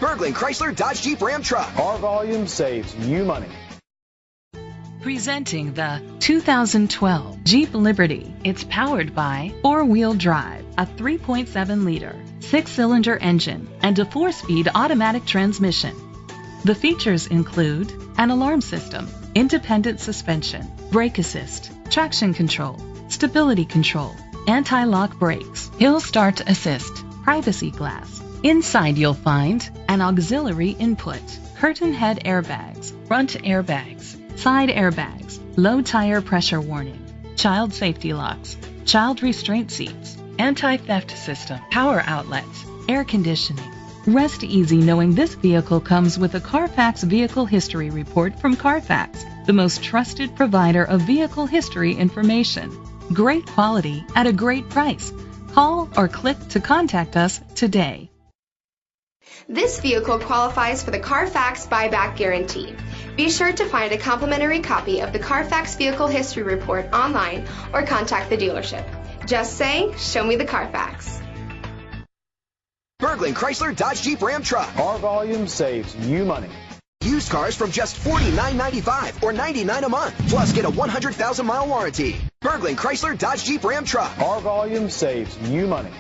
Berglund Chrysler Dodge Jeep Ram truck. Our volume saves you money. Presenting the 2012 Jeep Liberty. It's powered by four-wheel drive, a 3.7-liter, six-cylinder engine, and a four-speed automatic transmission. The features include an alarm system, independent suspension, brake assist, traction control, stability control, anti-lock brakes, hill start assist, privacy glass. Inside you'll find an auxiliary input, curtain head airbags, front airbags, side airbags, low tire pressure warning, child safety locks, child restraint seats, anti-theft system, power outlets, air conditioning. Rest easy knowing this vehicle comes with a Carfax Vehicle History Report from Carfax, the most trusted provider of vehicle history information. Great quality at a great price. Call or click to contact us today. This vehicle qualifies for the Carfax buyback guarantee. Be sure to find a complimentary copy of the Carfax Vehicle History Report online or contact the dealership. Just say, "Show me the Carfax." Berglund Chrysler Dodge Jeep Ram truck. Our volume saves you money. Used cars from just $49.95 or $99 a month. Plus, get a 100,000-mile warranty. Berglund Chrysler Dodge Jeep Ram truck. Our volume saves you money.